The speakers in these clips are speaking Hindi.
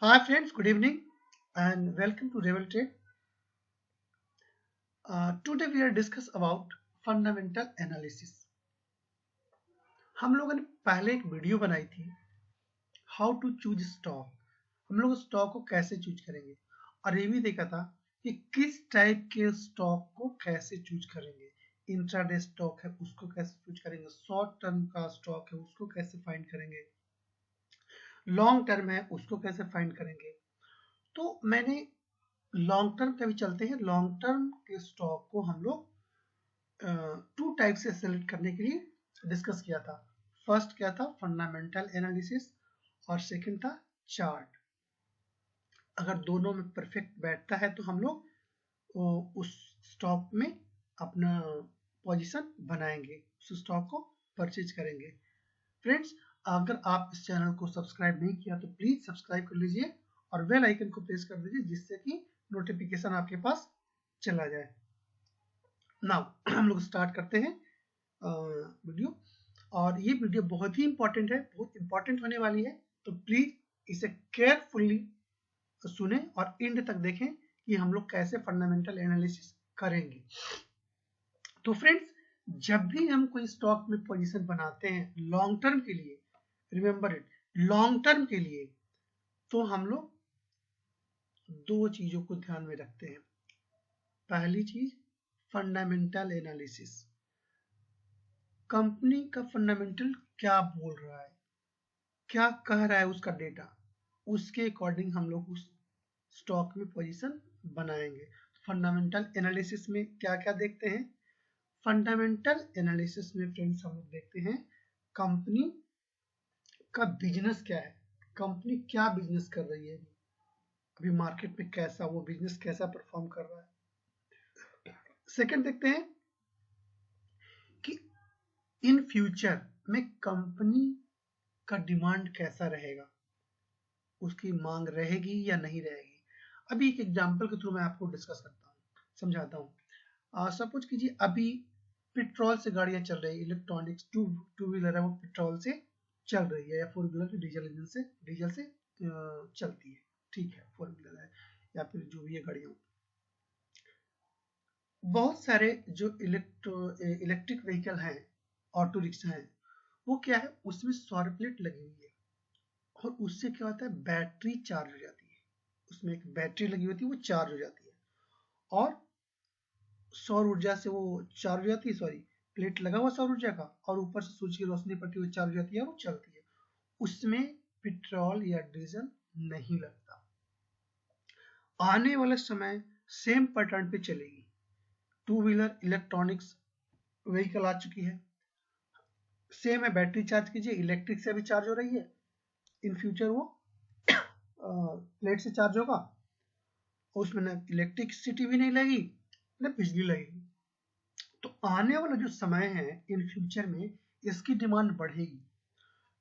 Hi friends, good evening and welcome to Revel Trade. Today we are discuss about fundamental analysis. हम लोगों ने पहले एक वीडियो बनाई थी हाउ टू चूज स्टॉक। हम लोग स्टॉक को कैसे चूज करेंगे और ये भी देखा था कि किस टाइप के स्टॉक को कैसे चूज करेंगे। इंट्राडे स्टॉक है उसको कैसे चूज करेंगे, शॉर्ट टर्म का स्टॉक है उसको कैसे फाइंड करेंगे, लॉन्ग टर्म है उसको कैसे फाइंड करेंगे। तो मैंने लॉन्ग टर्म का भी चलते हैं। लॉन्ग टर्म के स्टॉक को हम लोग टू टाइप से सेलेक्ट करने के लिए डिस्कस किया था। फर्स्ट क्या था, फंडामेंटल एनालिसिस, और सेकंड था चार्ट। अगर दोनों में परफेक्ट बैठता है तो हम लोग उस स्टॉक में अपना पोजीशन बनाएंगे, उस स्टॉक को परचेज करेंगे। फ्रेंड्स, अगर आप इस चैनल को सब्सक्राइब नहीं किया तो प्लीज सब्सक्राइब कर लीजिए और बेल आइकन को प्रेस कर दीजिए जिससे कि नोटिफिकेशन आपके पास चला जाए। नाउ हम लोग स्टार्ट करते हैं वीडियो। और ये वीडियो बहुत ही इंपॉर्टेंट है, बहुत इंपॉर्टेंट होने वाली है, तो प्लीज इसे केयरफुली सुने और एंड तक देखें कि हम लोग कैसे फंडामेंटल एनालिसिस करेंगे। तो फ्रेंड्स, जब भी हम कोई स्टॉक में पोजीशन बनाते हैं लॉन्ग टर्म के लिए, रिमेंबर इट, लॉन्ग टर्म के लिए, तो हम लोग दो चीजों को ध्यान में रखते हैं। पहली चीज, फंडामेंटल एनालिसिस। कंपनी का फंडामेंटल क्या बोल रहा है, क्या कह रहा है उसका डेटा, उसके अकॉर्डिंग हम लोग उस स्टॉक में पोजीशन बनाएंगे। फंडामेंटल एनालिसिस में क्या क्या देखते हैं? फंडामेंटल एनालिसिस में फ्रेंड्स हम लोग देखते हैं कंपनी का बिजनेस क्या है, कंपनी क्या बिजनेस कर रही है, अभी मार्केट में कैसा वो बिजनेस कैसा परफॉर्म कर रहा है। सेकंड देखते हैं कि इन फ्यूचर में कंपनी का डिमांड कैसा रहेगा, उसकी मांग रहेगी या नहीं रहेगी। अभी एक एग्जांपल के थ्रू मैं आपको डिस्कस करता हूँ, समझाता हूँ। सपोज कीजिए अभी पेट्रोल से गाड़ियां चल रही है, इलेक्ट्रॉनिक्स टू व्हीलर है वो पेट्रोल से चल रही है, या फोर व्हीलर डीजल से चलती है। ठीक है, फोर व्हीलर है या फिर जो भी है गाड़ियां। बहुत सारे जो इलेक्ट्रिक व्हीकल हैं, ऑटो रिक्शा हैं, वो क्या है, उसमें सौर प्लेट लगी हुई है और उससे क्या होता है, बैटरी चार्ज हो जाती है। उसमें एक बैटरी लगी होती है, वो चार्ज हो जाती है और सौर ऊर्जा से वो चार्ज हो जाती है। सॉरी, प्लेट लगा हुआ सौर ऊर्जा का और ऊपर से सूरज की रोशनी पड़ती हुई चार्ज हो जाती है और वो चलती है। उसमें पेट्रोल या डीजल नहीं लगता। आने वाला समय सेम पैटर्न पे चलेगी। टू व्हीलर इलेक्ट्रॉनिक्स व्हीकल आ चुकी है, सेम है, बैटरी चार्ज कीजिए, इलेक्ट्रिक से भी चार्ज हो रही है। इन फ्यूचर वो प्लेट से चार्ज होगा, उसमें न इलेक्ट्रिसिटी भी नहीं लगेगी न बिजली लगेगी। तो आने वाला जो समय है इन फ्यूचर में इसकी डिमांड बढ़ेगी।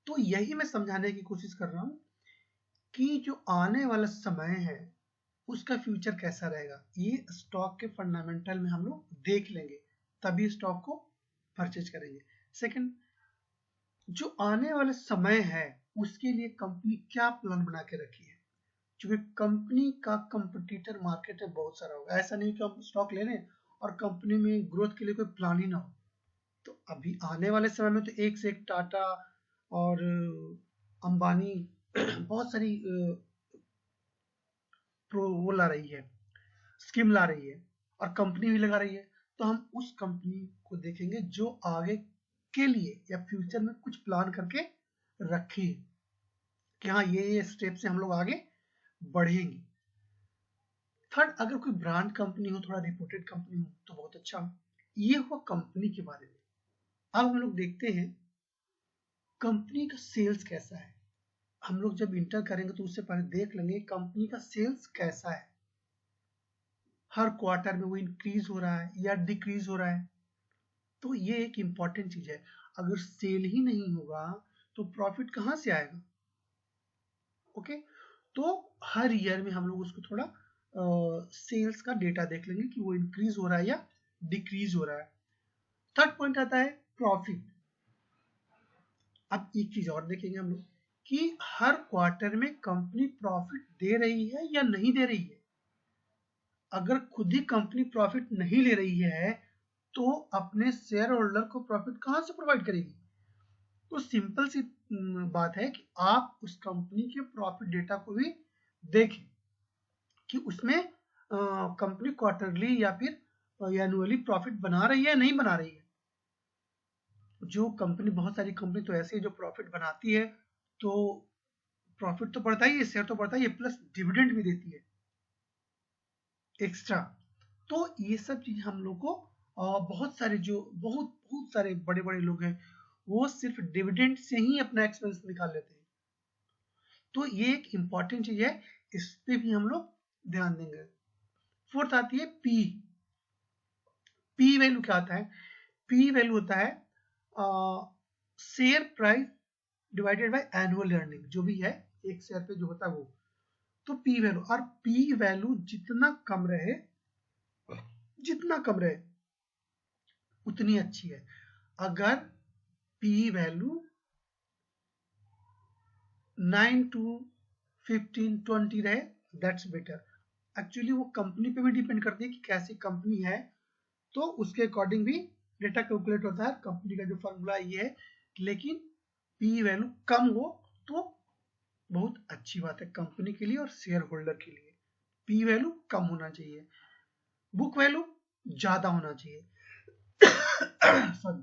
तो यही मैं समझाने की कोशिश कर रहा हूँ कि जो आने वाला समय है उसका फ्यूचर कैसा रहेगा, ये स्टॉक के फंडामेंटल में हम लोग देख लेंगे, तभी स्टॉक को परचेज करेंगे। सेकंड, जो आने वाला समय है उसके लिए कंपनी क्या प्लान बना के रखी है। क्योंकि कंपनी का कंपटीटर मार्केट में बहुत सारा होगा, ऐसा नहीं कि हम स्टॉक ले लें और कंपनी में ग्रोथ के लिए कोई प्लान ही ना हो। तो अभी आने वाले समय में तो एक से एक टाटा और अंबानी बहुत सारी वो ला रही है, स्कीम ला रही है और कंपनी भी लगा रही है। तो हम उस कंपनी को देखेंगे जो आगे के लिए या फ्यूचर में कुछ प्लान करके रखे कि हाँ ये स्टेप से हम लोग आगे बढ़ेंगे। थर्ड, अगर कोई ब्रांड कंपनी हो, थोड़ा रिपोर्टेड कंपनी हो तो बहुत अच्छा हो। ये हुआ कंपनी के बारे में। अब हम लोग देखते हैं कंपनी का सेल्स कैसा है। हम लोग जब इंटर करेंगे तो उससे पहले देख लेंगे कंपनी का सेल्स कैसा है, हर क्वार्टर में वो इंक्रीज हो रहा है या डिक्रीज हो रहा है। तो ये एक इंपॉर्टेंट चीज है। अगर सेल ही नहीं होगा तो प्रॉफिट कहाँ से आएगा। ओके, तो हर ईयर में हम लोग उसको थोड़ा सेल्स का डेटा देख लेंगे कि वो इंक्रीज हो रहा है या डिक्रीज हो रहा है। थर्ड पॉइंट आता है प्रॉफिट। अब एक चीज और देखेंगे हम लोग कि हर क्वार्टर में कंपनी प्रॉफिट दे रही है या नहीं दे रही है। अगर खुद ही कंपनी प्रॉफिट नहीं ले रही है तो अपने शेयर होल्डर को प्रॉफिट कहां से प्रोवाइड करेगी? तो सिंपल सी बात है कि आप उस कंपनी के प्रॉफिट डेटा को भी देखें कि उसमें कंपनी क्वार्टरली या फिर एनुअली प्रॉफिट बना रही है नहीं बना रही है। जो कंपनी, बहुत सारी कंपनी तो ऐसी है जो प्रॉफिट बनाती है तो प्रॉफिट तो बढ़ता ही है, शेयर तो बढ़ता ही है, प्लस डिविडेंड भी देती है एक्स्ट्रा। तो ये सब चीज हम लोग को बहुत सारे जो बहुत सारे बड़े बड़े लोग हैं वो सिर्फ डिविडेंड से ही अपना एक्सपेंस निकाल लेते हैं। तो ये एक इंपॉर्टेंट चीज है, इस पे भी हम लोग ध्यान देंगे। फोर्थ आती है पी। पी वैल्यू क्या आता है? पी वैल्यू होता है share price divided by annual earning, जो भी है एक शेयर पे जो होता है वो। तो पी वैल्यू, और पी वैल्यू जितना कम रहे उतनी अच्छी है। अगर पी वैल्यू 9 to 15 20 रहे दैट्स बेटर। एक्चुअली वो कंपनी पे भी डिपेंड करती है कि कैसी कंपनी है, तो उसके अकॉर्डिंग भी डेटा कैलकुलेट होता है। कंपनी का जो फॉर्मूला ये है, लेकिन पी वैल्यू कम हो तो बहुत अच्छी बात है कंपनी के लिए और शेयर होल्डर के लिए। पी वैल्यू कम होना चाहिए, बुक वैल्यू ज्यादा होना चाहिए सॉरी,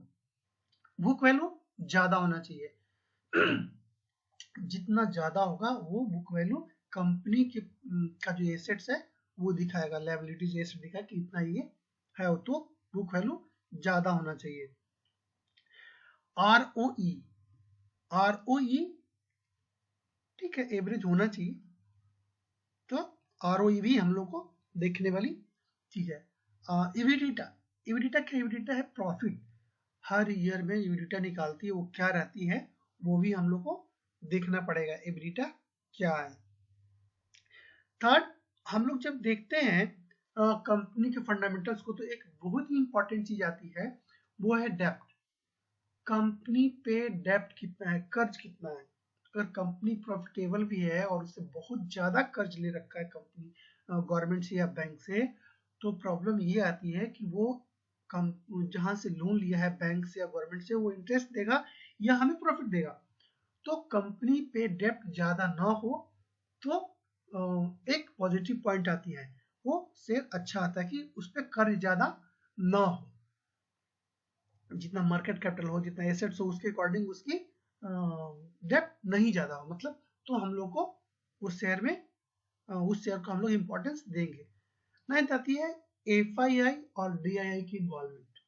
बुक वैल्यू ज्यादा होना चाहिए जितना ज्यादा होगा वो बुक वैल्यू कंपनी के का जो एसेट्स है वो दिखाएगा, लायबिलिटीज एसेट दिखाएगा कि इतना ये है, तो बुक वैल्यू ज्यादा होना चाहिए। आरओई, आरओई ठीक है एवरेज होना चाहिए। तो आरओई भी हम लोग को देखने वाली चीज है। इविडिटा, इविडिटा क्या? इविडिटा है प्रॉफिट, हर ईयर में इविडिटा निकालती है, वो क्या रहती है वो भी हम लोग को देखना पड़ेगा इविडिटा क्या है। थर्ड, हम लोग जब देखते हैं कंपनी के फंडामेंटल्स को तो एक बहुत ही इंपॉर्टेंट चीज आती है, वो है डेप्ट। कंपनी पे डेप्ट कितना है, कर्ज कितना है। अगर कंपनी प्रॉफिटेबल भी है और उससे बहुत ज्यादा कर्ज ले रखा है कंपनी गवर्नमेंट से या बैंक से, तो प्रॉब्लम ये आती है कि वो जहां से लोन लिया है बैंक से या गवर्नमेंट से, वो इंटरेस्ट देगा या हमें प्रॉफिट देगा। तो कंपनी पे डेप्ट ज्यादा ना हो तो एक पॉजिटिव पॉइंट आती है, वो शेयर अच्छा आता है कि उस पर कर्ज ज्यादा ना हो। जितना मार्केट कैपिटल हो, जितना एसेट्स हो, उसके अकॉर्डिंग उसकी डेप्ट नहीं ज्यादा हो, मतलब तो हम लोग को उस शेयर में उस शेयर को हम लोग इंपॉर्टेंस देंगे। नाइन्थ आती है एफआईआई और डीआईआई की इन्वॉल्वमेंट।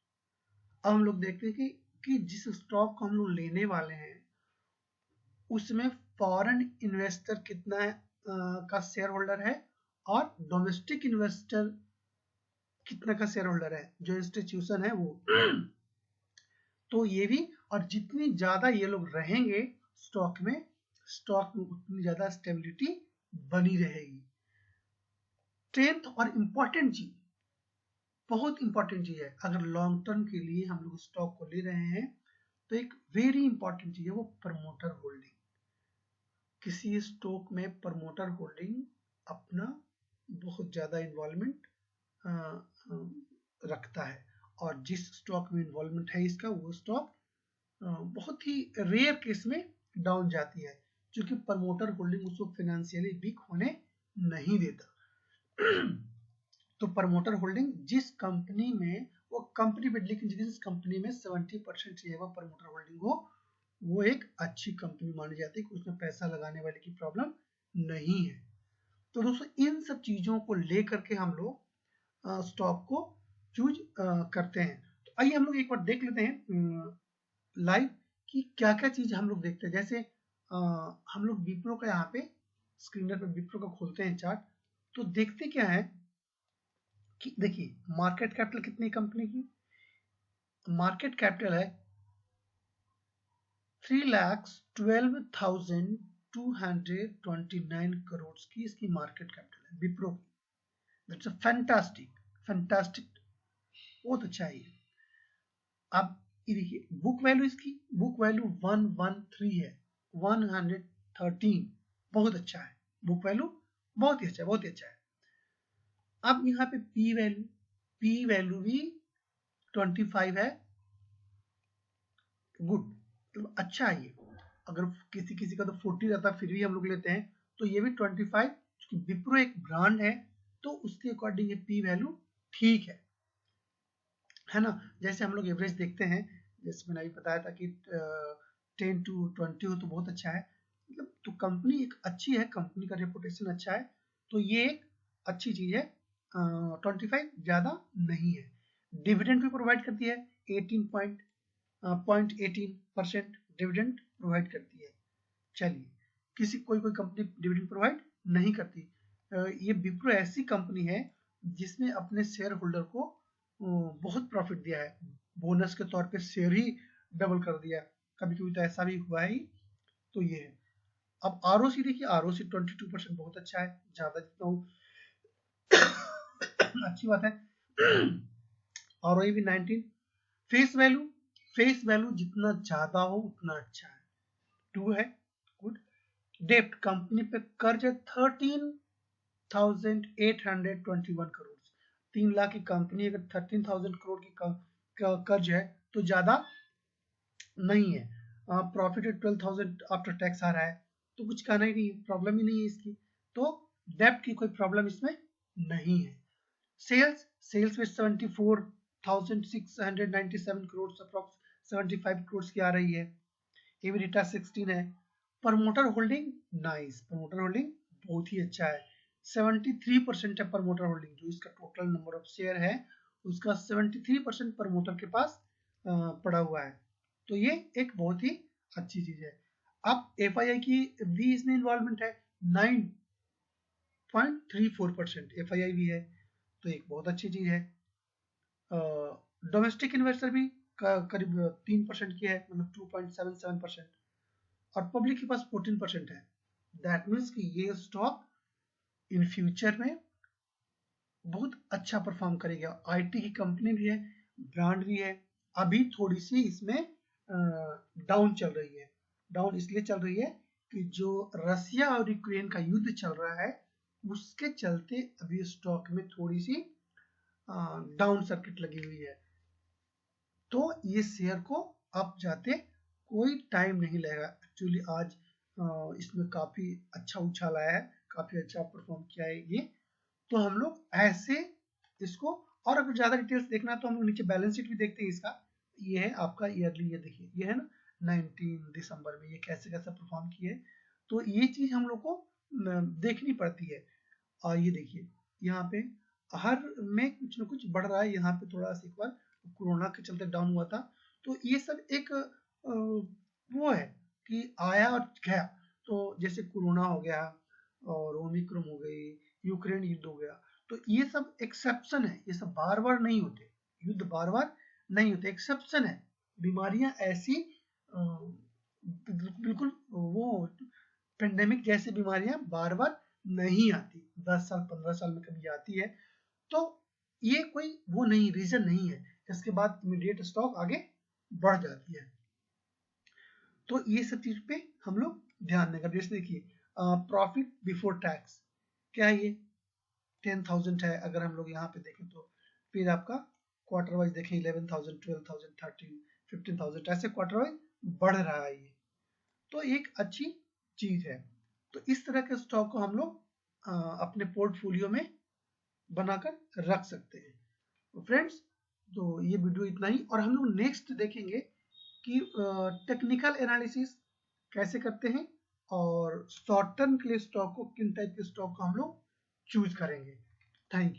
अब हम लोग देखते हैं कि जिस स्टॉक को हम लोग लेने वाले हैं उसमें फॉरेन इन्वेस्टर कितना का शेयर होल्डर है और डोमेस्टिक इन्वेस्टर कितना का शेयर होल्डर है, जो इंस्टीट्यूशन है वो तो ये भी, और जितनी ज्यादा ये लोग रहेंगे स्टॉक में उतनी ज्यादा स्टेबिलिटी बनी रहेगी। टेंथ और इम्पोर्टेंट चीज, बहुत इंपॉर्टेंट चीज है, अगर लॉन्ग टर्म के लिए हम लोग स्टॉक को ले रहे हैं तो एक वेरी इंपॉर्टेंट चीज है वो प्रमोटर होल्डिंग। किसी स्टॉक में प्रमोटर होल्डिंग अपना बहुत ज्यादा इन्वॉल्वमेंट रखता है, और जिस स्टॉक में इन्वॉल्वमेंट है इसका, वो स्टॉक बहुत ही रेयर केस में डाउन जाती है, क्योंकि प्रमोटर होल्डिंग उसको फाइनेंशियली वीक होने नहीं देता तो प्रमोटर होल्डिंग जिस कंपनी में, वो कंपनी पे, लेकिन जिस कंपनी में 70% चाहिए वो प्रमोटर होल्डिंग हो, वो एक अच्छी कंपनी मानी जाती है कि उसमें पैसा लगाने वाले की प्रॉब्लम नहीं है। तो दोस्तों इन सब चीजों को लेकर के हम लोग स्टॉक को चूज करते हैं। तो आइए हम लोग एक बार देख लेते हैं लाइव कि क्या क्या चीज हम लोग देखते हैं। जैसे हम लोग विप्रो का यहाँ पे स्क्रीनर पे विप्रो का खोलते हैं चार्ट, तो देखते क्या है कि देखिए मार्केट कैपिटल कितनी कंपनी की, मार्केट कैपिटल है 3,12,229 करोड़ की इसकी मार्केट कैपिटल है विप्रो की। दैट्स अ फैंटास्टिक, बहुत अच्छा है। अब ये देखिए बुक वैल्यू, इसकी बुक वैल्यू 113 है, 113 13 बहुत अच्छा है, बुक वैल्यू बहुत ही अच्छा है, बहुत ही अच्छा है। अब यहाँ पे पी वैल्यू भी 25 है, गुड, तो अच्छा है ये। अगर किसी किसी का तो 40 रहता फिर भी हम लोग लेते हैं, तो ये भी 25, क्योंकि विप्रो एक ब्रांड है तो उसके अकॉर्डिंग ये पी वैल्यू ठीक है ना। जैसे हम लोग एवरेज देखते हैं, जैसे मैंने अभी बताया था कि 10 to 20 हो तो बहुत अच्छा है, मतलब तो कंपनी एक अच्छी है, कंपनी का रेपुटेशन अच्छा है, तो ये एक अच्छी चीज है। 25 ज्यादा नहीं है। डिविडेंड भी प्रोवाइड करती है, 0.18% डिविडेंड प्रोवाइड करती है। चलिए, किसी कोई कोई कंपनी डिविडेंड प्रोवाइड नहीं करती। ये विप्रो ऐसी कंपनी है जिसने अपने शेयर होल्डर को बहुत प्रॉफिट दिया है, बोनस के तौर पे शेयर ही डबल कर दिया, कभी कभी तो ऐसा भी हुआ ही। तो ये है। अब आरओसी देखिए, आरओसी 22% बहुत अच्छा है, ज्यादा जितना हो अच्छी बात है। आरओई भी 19। फेस वैल्यू जितना ज्यादा हो उतना अच्छा है, 2 है, गुड। डेप्ट, कंपनी पे कर्ज है 13,821 करोड़, 3 लाख की कंपनी अगर 13,000 करोड़ की कर्ज है तो ज्यादा नहीं है। प्रॉफिट 12,000 आफ्टर टैक्स आ रहा है, तो कुछ कहना ही नहीं, प्रॉब्लम ही नहीं है इसकी, तो डेप्ट की कोई प्रॉब्लम इसमें नहीं है। सेल्स में 74,697 करोड़, अप्रॉक्स 75 करोड़ की आ रही है। एबिटा 16 है। Promoter holding nice, promoter holding बहुत ही अच्छा है, 73% है प्रमोटर होल्डिंग, जो इसका टोटल नंबर ऑफ शेयर है उसका 73% प्रमोटर के पास पड़ा हुआ है, तो ये एक बहुत ही अच्छी चीज है। अब एफआईआई की भी इसमें इन्वॉल्वमेंट है, 9.34% एफआईआई भी है, तो एक बहुत अच्छी चीज है। डोमेस्टिक इन्वेस्टर भी करीब 3% की है, मतलब 2.77%, और पब्लिक के पास 14% है। दैट मीन्स कि ये स्टॉक इन फ्यूचर में बहुत अच्छा परफॉर्म करेगा। आईटी की कंपनी भी है, ब्रांड भी है, अभी थोड़ी सी इसमें डाउन चल रही है। डाउन इसलिए चल रही है कि जो रसिया और यूक्रेन का युद्ध चल रहा है उसके चलते अभी स्टॉक में थोड़ी सी डाउन सर्किट लगी हुई है, तो ये शेयर को अप जाते कोई टाइम नहीं लगेगा। एक्चुअली आज इसमें काफी अच्छा उछाल आया है, काफी अच्छा परफॉर्म किया है ये, तो हम लोग ऐसे इसको, और अगर ज्यादा डिटेल्स देखना है तो हम लोग नीचे बैलेंस शीट भी देखते हैं इसका। ये है आपका ईयरली, ये देखिए ये है ना 19 दिसंबर में ये कैसे कैसे परफॉर्म किए, तो ये चीज हम लोग को देखनी पड़ती है। और ये देखिए यहाँ पे हर में कुछ ना कुछ बढ़ रहा है, यहाँ पे थोड़ा सा एक बार कोरोना के चलते डाउन हुआ था, तो ये सब एक वो है कि आया और गया। तो जैसे कोरोना हो गया और ओमिक्रॉन हो गई, यूक्रेन युद्ध हो गया, तो ये सब एक्सेप्शन है, ये सब बार बार नहीं होते, युद्ध बार बार नहीं होते, एक्सेप्शन है। बीमारियां ऐसी बिल्कुल वो पेंडेमिक जैसी बीमारियां बार बार नहीं आती, 10 साल 15 साल में कभी आती है, तो ये कोई वो नहीं, रीजन नहीं है, इसके बाद इमीडिएट स्टॉक आगे बढ़ जाती है। तो ये सब चीज पे हम लोग ध्यान देंगे। जैसे देखिए प्रॉफिट बिफोर टैक्स क्या है, ये 10,000 है अगर हम लोग यहाँ पे देखें तो, फिर आपका क्वार्टर वाइज देखें 11,000 12,000 13 15,000 ऐसे क्वार्टर वाइज बढ़ रहा है ये, तो एक अच्छी चीज है। तो इस तरह के स्टॉक को हम लोग अपने पोर्टफोलियो में बनाकर रख सकते हैं। तो फ्रेंड्स, तो ये वीडियो इतना ही, और हम लोग नेक्स्ट देखेंगे कि टेक्निकल एनालिसिस कैसे करते हैं और शॉर्ट टर्म के लिए स्टॉक को, किन टाइप के स्टॉक को हम लोग चूज करेंगे। Thank you.